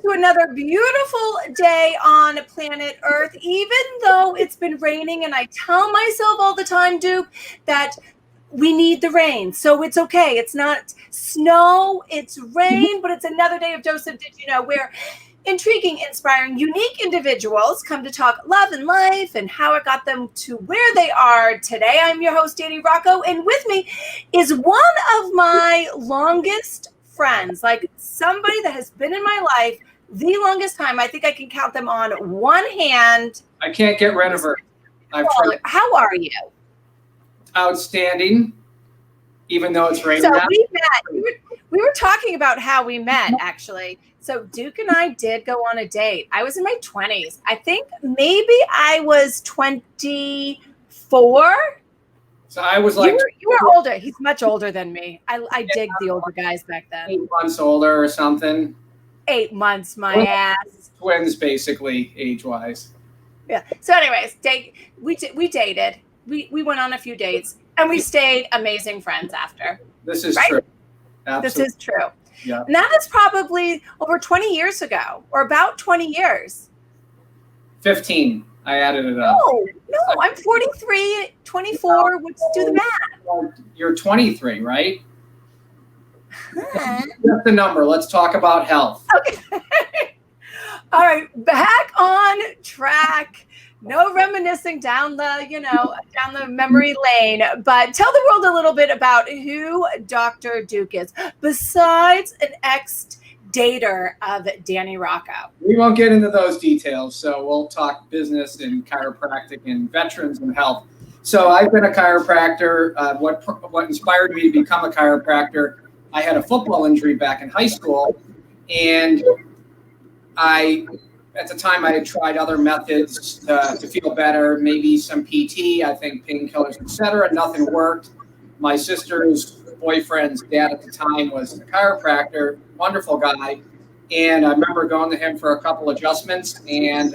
to another beautiful day on planet Earth, even though it's been raining. And I tell myself all the time, Duke, that we need the rain. So it's okay. It's not snow, it's rain, but it's another day of Joseph Did You Know, where intriguing, inspiring, unique individuals come to talk love and life and how it got them to where they are today. I'm your host, Danny Rocco, and with me is one of my longest friends, like somebody that has been in my life the longest time. I think I can count them on one hand. I can't get rid of her. How are you? Outstanding, even though it's raining. So we met. We were talking about how we met, actually. So Duke and I did go on a date. I was in my 20s. I think maybe I was 24. So I was like, you were older. He's much older than me. I dig the older guys back then. 8 months older or something. 8 months, my ass. Twins, basically, age-wise. Yeah. So, anyways, we dated. We went on a few dates, and we stayed amazing friends after. This is right? true. Absolutely. This is true. Yeah. And that is probably over 20 years ago, or about 20 years. 15. I added it up. No, I'm 43, 24. Let's do the math. You're 23, right? That's the number. Let's talk about health. Okay. All right, back on track. No reminiscing down the memory lane, but tell the world a little bit about who Dr. Duke is, besides an ex-dater of Danny Rocco. We won't get into those details, so we'll talk business and chiropractic and veterans and health. So I've been a chiropractor. What inspired me to become a chiropractor, I had a football injury back in high school, and at the time, I had tried other methods to feel better, maybe some PT, I think painkillers, etc. Nothing worked. My sister's boyfriend's dad at the time was a chiropractor, wonderful guy. And I remember going to him for a couple adjustments and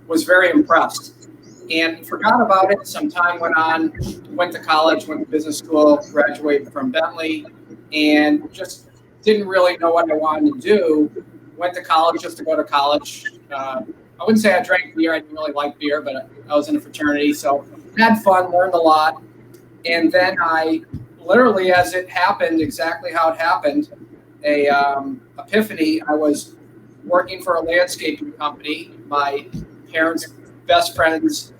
was very impressed. And forgot about it. Some time went on, went to college, went to business school, graduated from Bentley, and just didn't really know what I wanted to do. Went to college just to go to college. I wouldn't say I drank beer. I didn't really like beer, but I was in a fraternity. So had fun, learned a lot. And then I literally, as it happened, exactly how it happened, a epiphany. I was working for a landscaping company. My parents' best friends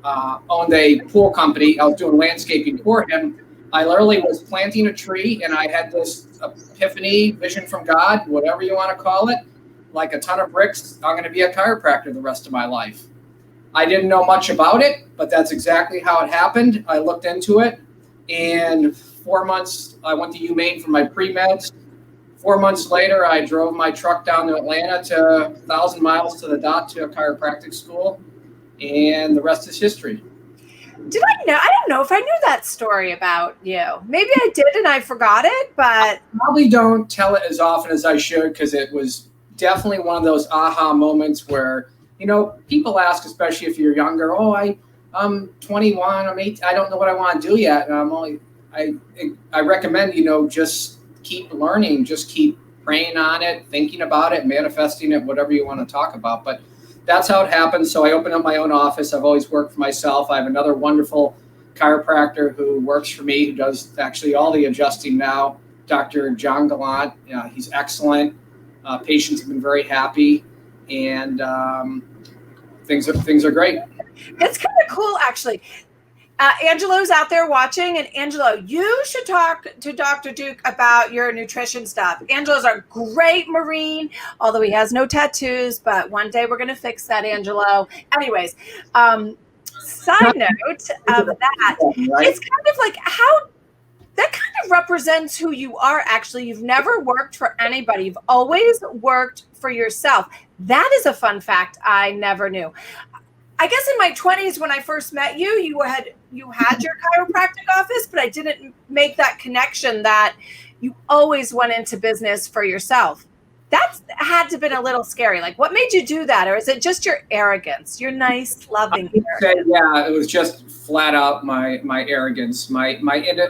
owned a pool company. I was doing landscaping for him. I literally was planting a tree, and I had this epiphany, vision from God, whatever you want to call it, like a ton of bricks. I'm going to be a chiropractor the rest of my life. I didn't know much about it, but that's exactly how it happened. I looked into it, and 4 months, I went to UMaine for my pre-meds. 4 months later, I drove my truck down to Atlanta to 1,000 miles to the dot to a chiropractic school, and the rest is history. Did I know? I don't know if I knew that story about you. Maybe I did and I forgot it, but I probably don't tell it as often as I should, because it was definitely one of those aha moments where, people ask, especially if you're younger, I'm 21, I'm 18, I don't know what I want to do yet. And I recommend, just keep learning, just keep praying on it, thinking about it, manifesting it, whatever you want to talk about. But that's how it happened. So I opened up my own office. I've always worked for myself. I have another wonderful chiropractor who works for me, who does actually all the adjusting now, Dr. John Gallant. He's excellent. Patients have been very happy, and things are great. It's kind of cool, actually. Angelo's out there watching, and Angelo, you should talk to Dr. Duke about your nutrition stuff. Angelo's a great Marine, although he has no tattoos, but one day we're going to fix that, Angelo. Anyways, side note of that, it's kind of like how that kind of represents who you are, actually. You've never worked for anybody. You've always worked for yourself. That is a fun fact I never knew. I guess in my 20s when I first met you, you had your chiropractic office, but I didn't make that connection that you always went into business for yourself. That had to have been a little scary. Like, what made you do that? Or is it just your arrogance, your nice, loving arrogance? Yeah, it was just flat out my arrogance, my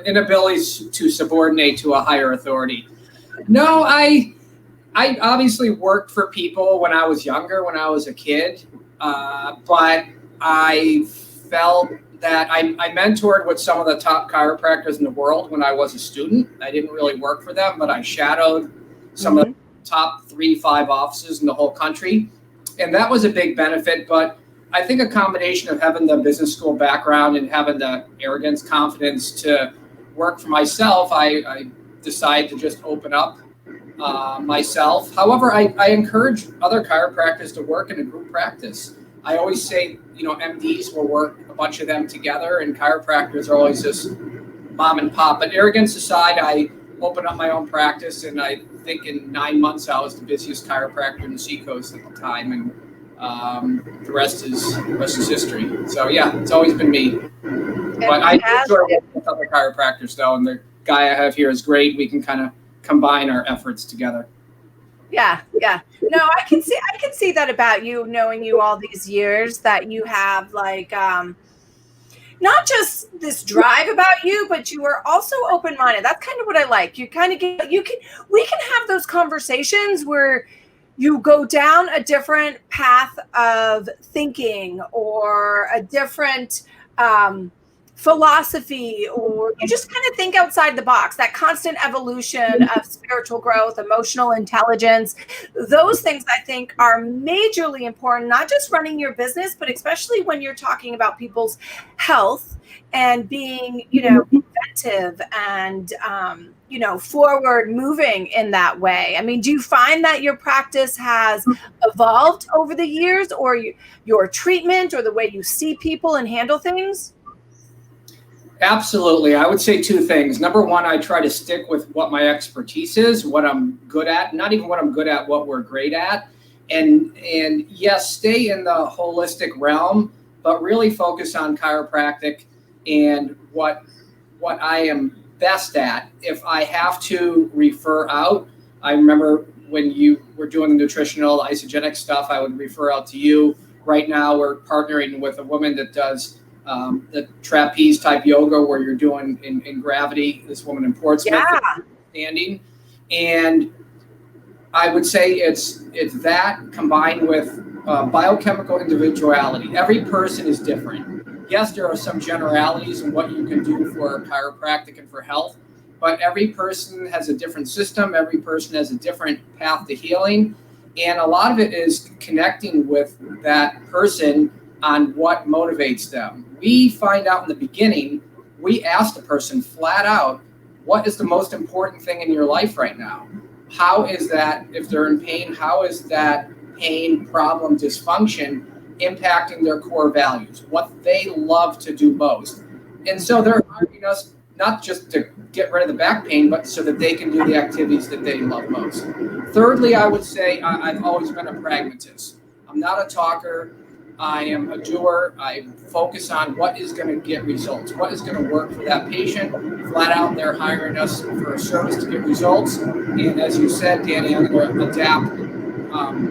inability to subordinate to a higher authority. No, I I obviously worked for people when I was younger, when I was a kid, but I felt that I mentored with some of the top chiropractors in the world when I was a student. I didn't really work for them, but I shadowed some of the top 3-5 offices in the whole country. And that was a big benefit. But I think a combination of having the business school background and having the arrogance, confidence to work for myself, I decided to just open up myself. However, I encourage other chiropractors to work in a group practice. I always say, MDs will work a bunch of them together, and chiropractors are always just mom and pop. But arrogance aside, I opened up my own practice, and I think in 9 months I was the busiest chiropractor in the seacoast at the time, and the rest is history. So yeah, it's always been me. But I enjoy working with other chiropractors though, and the guy I have here is great. We can kind of combine our efforts together. Yeah. No, I can see that about you, knowing you all these years, that you have like not just this drive about you, but you are also open-minded. That's kind of what I like. You kind of we can have those conversations where you go down a different path of thinking or a different philosophy, or you just kind of think outside the box. That constant evolution of spiritual growth, emotional intelligence, those things I think are majorly important, not just running your business, but especially when you're talking about people's health and being, inventive and, forward moving in that way. I mean, do you find that your practice has evolved over the years, or your treatment, or the way you see people and handle things? Absolutely. I would say 2 things. Number one, I try to stick with what my expertise is, what I'm good at, not even what I'm good at, what we're great at. And yes, stay in the holistic realm, but really focus on chiropractic and what I am best at. If I have to refer out, I remember when you were doing the nutritional isogenic stuff, I would refer out to you. Right now, we're partnering with a woman that does the trapeze type yoga where you're doing in gravity. This woman in Portsmouth, standing, and I would say it's that combined with biochemical individuality. Every person is different. Yes, there are some generalities in what you can do for chiropractic and for health, but every person has a different system. Every person has a different path to healing, and a lot of it is connecting with that person on what motivates them. We find out in the beginning, we ask the person flat out, what is the most important thing in your life right now? How is that, if they're in pain, how is that pain, problem, dysfunction impacting their core values, what they love to do most? And so they're hiring us not just to get rid of the back pain, but so that they can do the activities that they love most. Thirdly, I would say I've always been a pragmatist. I'm not a talker. I am a doer. I focus on what is going to get results, what is going to work for that patient. Flat out, they're hiring us for a service to get results. And as you said, Danny, I'm going to adapt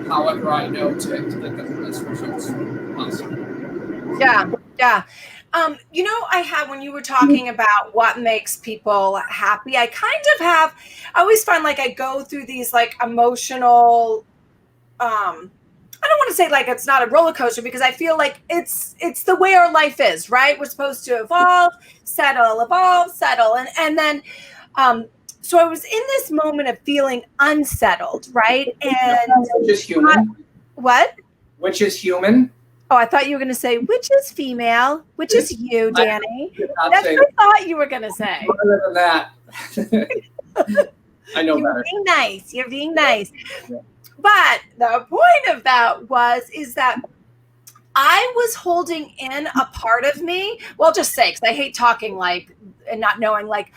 however I know to get the best results possible. Yeah. I have, when you were talking about what makes people happy, I always find like I go through these like emotional, I don't want to say like it's not a roller coaster, because I feel like it's the way our life is, right? We're supposed to evolve, settle. And then, so I was in this moment of feeling unsettled, right? And which is human. What? Which is human. Oh, I thought you were going to say, which is female, which is you, Danny. That's what I thought you were going to say. Other than that, I know better. You're being nice. Yeah. But the point of that is that I was holding in a part of me. Well, just say, because I hate talking like and not knowing, like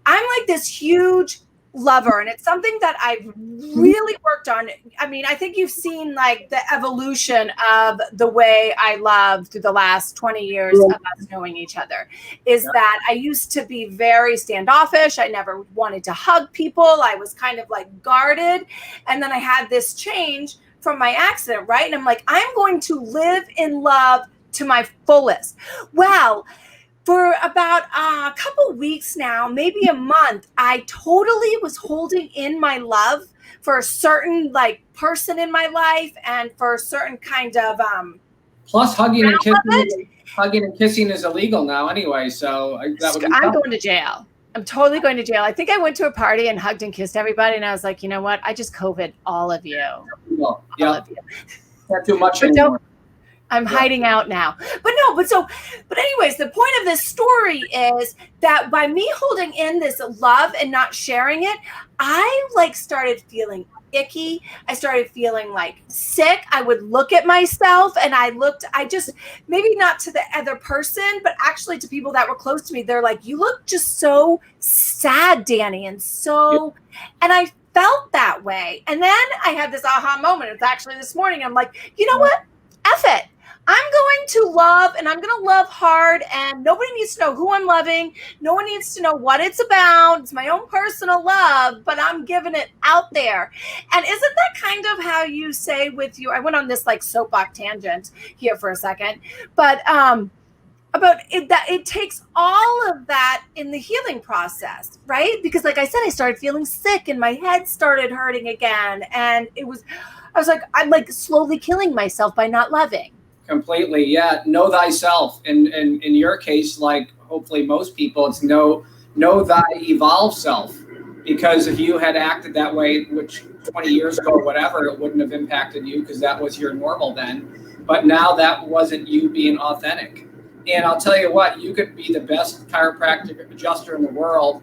I'm like this huge lover, and it's something that I've really worked on. I mean, I think you've seen like the evolution of the way I love through the last 20 years of us knowing each other, is that I used to be very standoffish. I never wanted to hug people. I was kind of like guarded. And then I had this change from my accident, right? And I'm like, I'm going to live in love to my fullest. Well, for about a couple weeks now, maybe a month, I totally was holding in my love for a certain like person in my life and for a certain kind of Plus, it. hugging and kissing is illegal now anyway. So that would be I'm tough. going to jail. I'm totally going to jail. I think I went to a party and hugged and kissed everybody, and I was like, you know what? I just COVID all of you. Well, All of you. Not too much But anymore. I'm hiding out now. But anyways, the point of this story is that by me holding in this love and not sharing it, I like started feeling icky. I started feeling like sick. I would look at myself and I just, maybe not to the other person, but actually to people that were close to me. They're like, you look just so sad, Danny. And I felt that way. And then I had this aha moment. It's actually this morning. I'm like, you know what? F it. I'm going to love and I'm going to love hard, and nobody needs to know who I'm loving. No one needs to know what it's about. It's my own personal love, but I'm giving it out there. And isn't that kind of how you say with you? I went on this like soapbox tangent here for a second, but about it, that it takes all of that in the healing process, right? Because like I said, I started feeling sick and my head started hurting again. And I was like, I'm like slowly killing myself by not loving. Completely, yeah. Know thyself, and in your case, like hopefully most people, it's know thy evolved self. Because if you had acted that way, which 20 years ago or whatever, it wouldn't have impacted you because that was your normal then. But now that wasn't you being authentic. And I'll tell you what, you could be the best chiropractic adjuster in the world.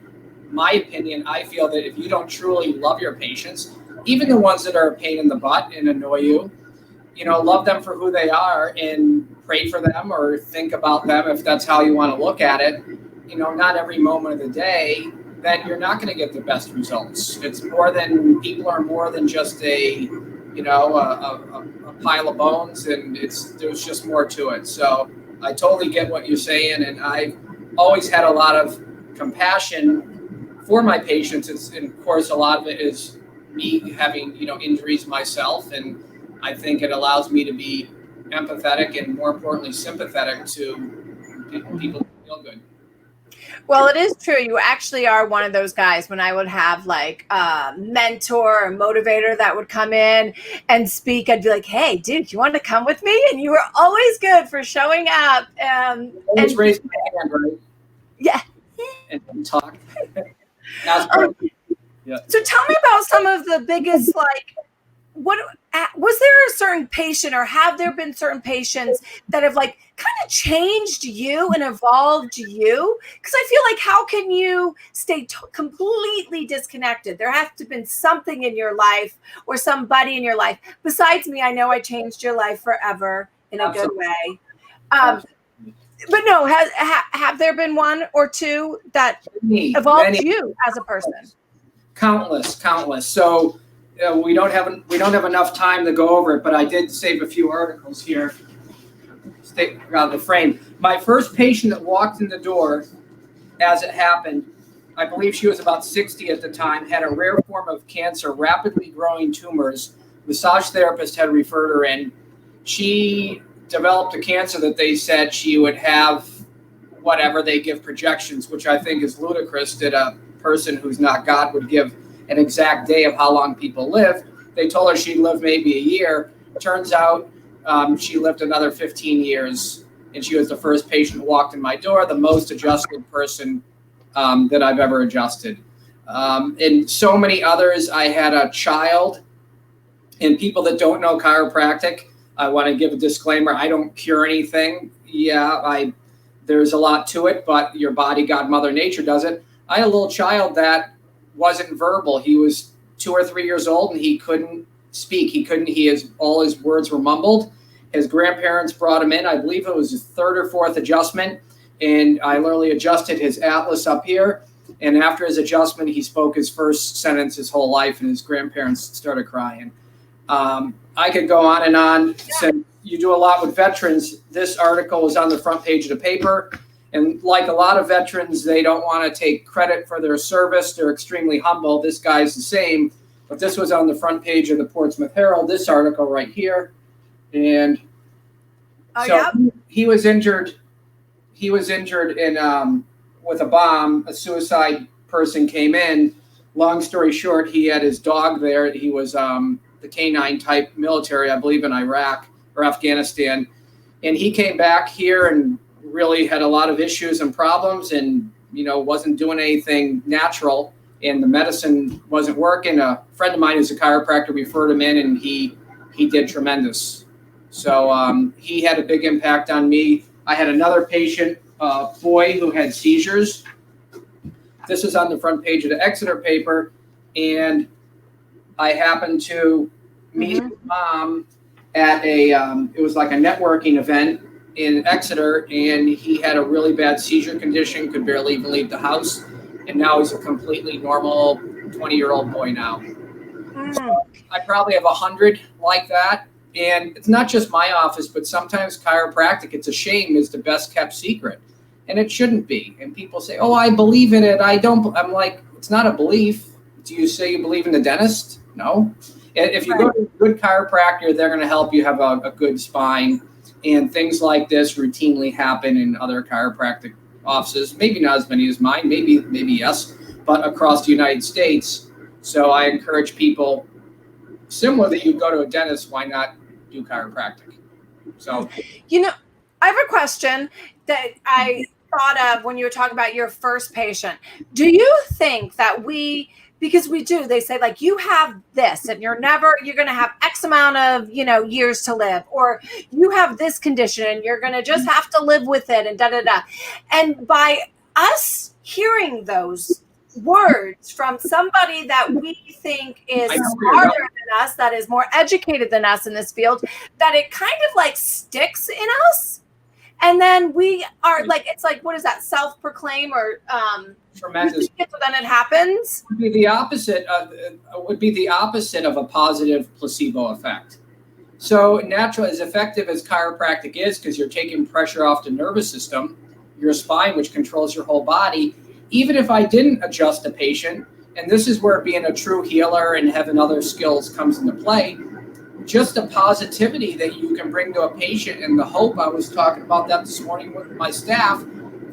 My opinion, I feel that if you don't truly love your patients, even the ones that are a pain in the butt and annoy you, love them for who they are and pray for them or think about them if that's how you want to look at it. Not every moment of the day, then you're not going to get the best results. It's people are more than just a pile of bones, and there's just more to it. So I totally get what you're saying, and I've always had a lot of compassion for my patients. And of course, a lot of it is me having injuries myself, and I think it allows me to be empathetic and, more importantly, sympathetic to people who feel good. Well, it is true. You actually are one of those guys. When I would have like a mentor or motivator that would come in and speak, I'd be like, hey, dude, you want to come with me? And you were always good for showing up. Always raise my hand, right? Yeah. And talk. Yeah. So tell me about some of the biggest, like, what was there a certain patient, or have there been certain patients that have like kind of changed you and evolved you? Because I feel like, how can you stay completely disconnected? There has to have been something in your life or somebody in your life. Besides me, I know I changed your life forever in a good way. But no, have there been one or two that evolved you as a person? Countless. So we don't have enough time to go over it, but I did save a few articles here. Stay around the frame. My first patient that walked in the door, as it happened, I believe she was about 60 at the time, had a rare form of cancer, rapidly growing tumors. Massage therapist had referred her in. She developed a cancer that they said she would have, whatever, they give projections, which I think is ludicrous that a person who's not God would give an exact day of how long people live. They told her she'd live maybe a year. Turns out she lived another 15 years, and she was the first patient who walked in my door, the most adjusted person that I've ever adjusted. And so many others. I had a child, and people that don't know chiropractic, I want to give a disclaimer. I don't cure anything. Yeah, there's a lot to it, but your body, God, Mother Nature does it. I had a little child that wasn't verbal. He was 2 or 3 years old, and he couldn't speak. All his words were mumbled. His grandparents brought him in. I believe it was his third or fourth adjustment, and I literally adjusted his atlas up here. And after his adjustment, he spoke his first sentence his whole life, and his grandparents started crying. I could go on and on. Since you do a lot with veterans, this article was on the front page of the paper. And like a lot of veterans, they don't want to take credit for their service. They're extremely humble. This guy's the same. But this was on the front page of the Portsmouth Herald, this article right here. And he was injured. he was injured in with a bomb. A suicide person came in. Long story short, he had his dog there. He was the canine type military, I believe, in Iraq or Afghanistan. And he came back here and really had a lot of issues and problems and, wasn't doing anything natural. And the medicine wasn't working. A friend of mine who's a chiropractor referred him in, and he did tremendous. So he had a big impact on me. I had another patient, boy who had seizures. This is on the front page of the Exeter paper. And I happened to meet his mom at it was like a networking event in Exeter, and he had a really bad seizure condition, could barely even leave the house. And now he's a completely normal 20-year-old boy now. So I probably have 100 like that. And it's not just my office, but sometimes chiropractic, it's a shame, is the best kept secret. And it shouldn't be. And people say, oh, I believe in it. I don't. I'm like, it's not a belief. Do you say you believe in the dentist? No. If you go to a good chiropractor, they're going to help you have a good spine. And things like this routinely happen in other chiropractic offices. Maybe not as many as mine. Maybe yes. But across the United States. So I encourage people, similar that you go to a dentist, why not do chiropractic? So, I have a question that I thought of when you were talking about your first patient. Do you think that because we do, they say like, you have this and you're going to have X amount of, years to live, or you have this condition and you're going to just have to live with it and da, da, da. And by us hearing those words from somebody that we think is smarter than us, that is more educated than us in this field, that it kind of like sticks in us. And then we are like, it's like, what is that, self-proclaim or tremendous. So then it happens. Would be the opposite of a positive placebo effect. So natural, as effective as chiropractic is, because you're taking pressure off the nervous system, your spine, which controls your whole body. Even if I didn't adjust a patient, and this is where being a true healer and having other skills comes into play, just the positivity that you can bring to a patient and the hope, I was talking about that this morning with my staff,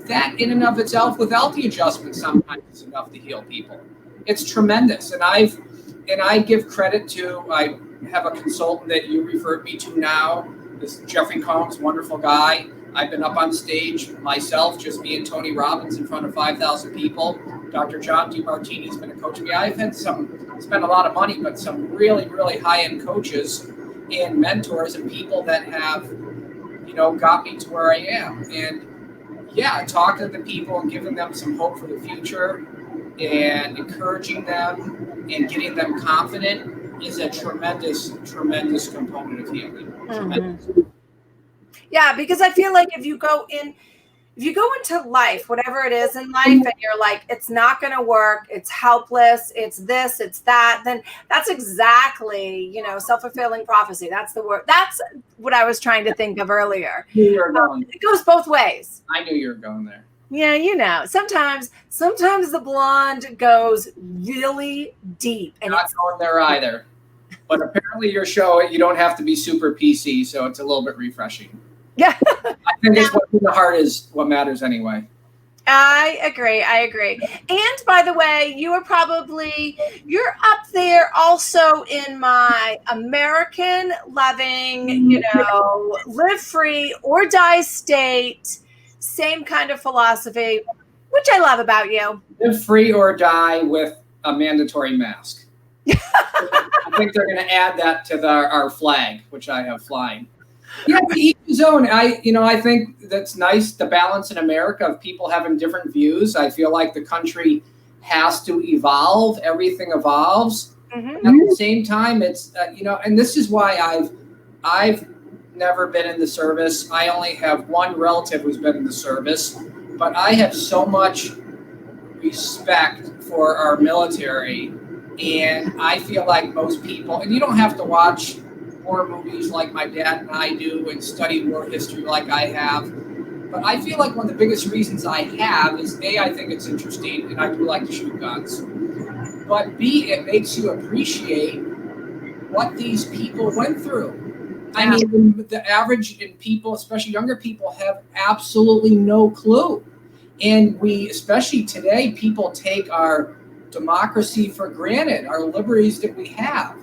that in and of itself, without the adjustment, sometimes is enough to heal people. It's tremendous. And I give credit to, I have a consultant that you referred me to now, this Jeffrey Combs, wonderful guy. I've been up on stage myself, just me and Tony Robbins in front of 5,000 people. Dr. John DeMartini's been a coach of me. I've had spent a lot of money, but some really, really high-end coaches and mentors and people that have, got me to where I am. And talking to the people and giving them some hope for the future and encouraging them and getting them confident is a tremendous, tremendous component of healing. Mm-hmm. Yeah, because I feel like if you go into life, whatever it is in life, and you're like, it's not going to work, it's helpless, it's this, it's that, then that's exactly, self-fulfilling prophecy. That's the word. That's what I was trying to think of earlier. It goes both ways. I knew you were going there. Yeah, sometimes the blonde goes really deep. And not going there either. But apparently your show, you don't have to be super PC, so it's a little bit refreshing. Yeah. I think it's what the heart is what matters anyway. I agree. And by the way, you're up there also in my American loving, live free or die state, same kind of philosophy, which I love about you. Live free or die with a mandatory mask. I think they're going to add that to our flag, which I have flying. Yeah, each his own. I think that's nice, the balance in America of people having different views. I feel like the country has to evolve. Everything evolves. Mm-hmm. At the same time, it's and this is why I've never been in the service. I only have one relative who's been in the service, but I have so much respect for our military, and I feel like most people, and you don't have to watch war movies like my dad and I do and study war history like I have. But I feel like one of the biggest reasons I have is A, I think it's interesting and I do like to shoot guns. But B, it makes you appreciate what these people went through. I mean, the average in people, especially younger people, have absolutely no clue. And we, especially today, people take our democracy for granted, our liberties that we have.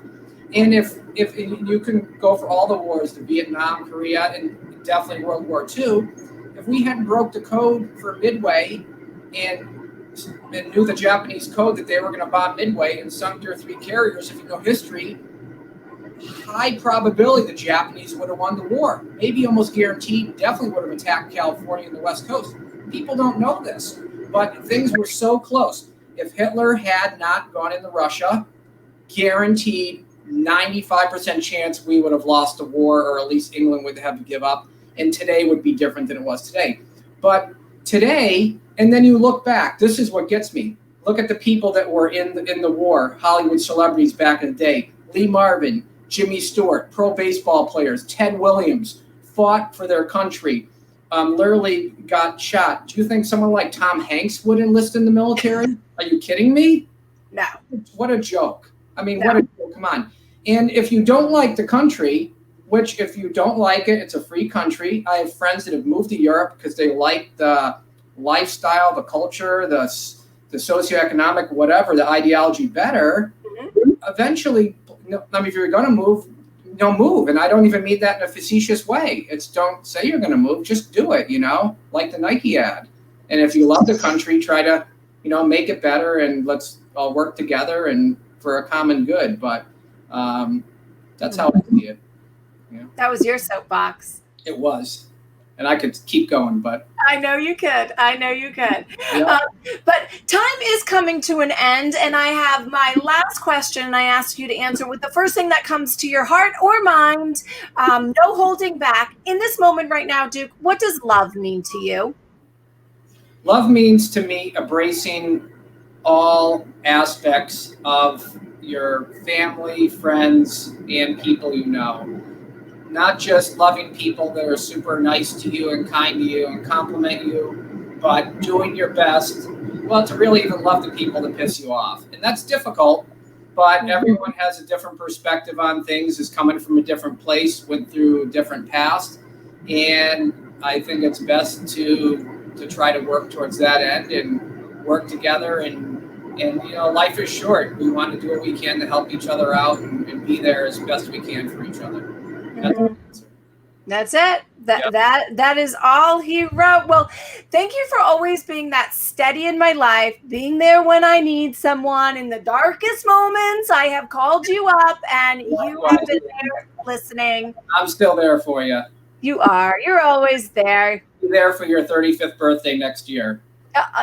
And if you can go for all the wars, the Vietnam, Korea, and definitely World War II, if we hadn't broke the code for Midway and knew the Japanese code that they were going to bomb Midway and sunk their 3 carriers, if you know history, high probability the Japanese would have won the war. Maybe almost guaranteed, definitely would have attacked California and the West Coast. People don't know this, but things were so close. If Hitler had not gone into Russia, guaranteed 95% chance we would have lost the war, or at least England would have to give up, and today would be different than it was today. But today, and then you look back, this is what gets me. Look at the people that were in the war, Hollywood celebrities back in the day. Lee Marvin, Jimmy Stewart, pro baseball players, Ted Williams, fought for their country, literally got shot. Do you think someone like Tom Hanks would enlist in the military? Are you kidding me? No. What a joke. I mean, what a joke. Come on. And if you don't like the country, which if you don't like it, it's a free country. I have friends that have moved to Europe because they like the lifestyle, the culture, the socioeconomic, whatever, the ideology better. Mm-hmm. Eventually, I mean, if you're going to move, move. And I don't even mean that in a facetious way. It's don't say you're going to move, just do it, like the Nike ad. And if you love the country, try to, make it better, and let's all work together and for a common good. But that's how I see it. That was your soapbox. It was. And I could keep going, but I know you could. Yeah. But time is coming to an end, and I have my last question, and I ask you to answer with the first thing that comes to your heart or mind. No holding back. In this moment right now, Duke, what does love mean to you? Love means to me embracing all aspects of your family, friends, and people you know. Not just loving people that are super nice to you and kind to you and compliment you, but doing your best, to really even love the people that piss you off. And that's difficult, but everyone has a different perspective on things, is coming from a different place, went through a different past. And I think it's best to try to work towards that end and work together. And life is short. We want to do what we can to help each other out and be there as best we can for each other. That's it. That is all he wrote. Well, thank you for always being that steady in my life, being there when I need someone. In the darkest moments, I have called you up, and you have been there listening. I'm still there for you. You are. You're always there. Be there for your 35th birthday next year.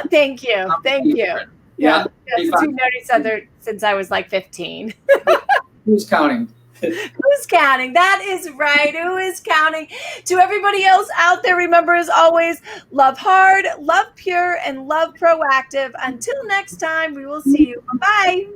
Thank you. Thank you. Yeah. We've known each other since I was like 15. Who's counting? Who's counting? That is right. Who is counting? To everybody else out there, remember, as always, love hard, love pure, and love proactive. Until next time, we will see you. Bye-bye.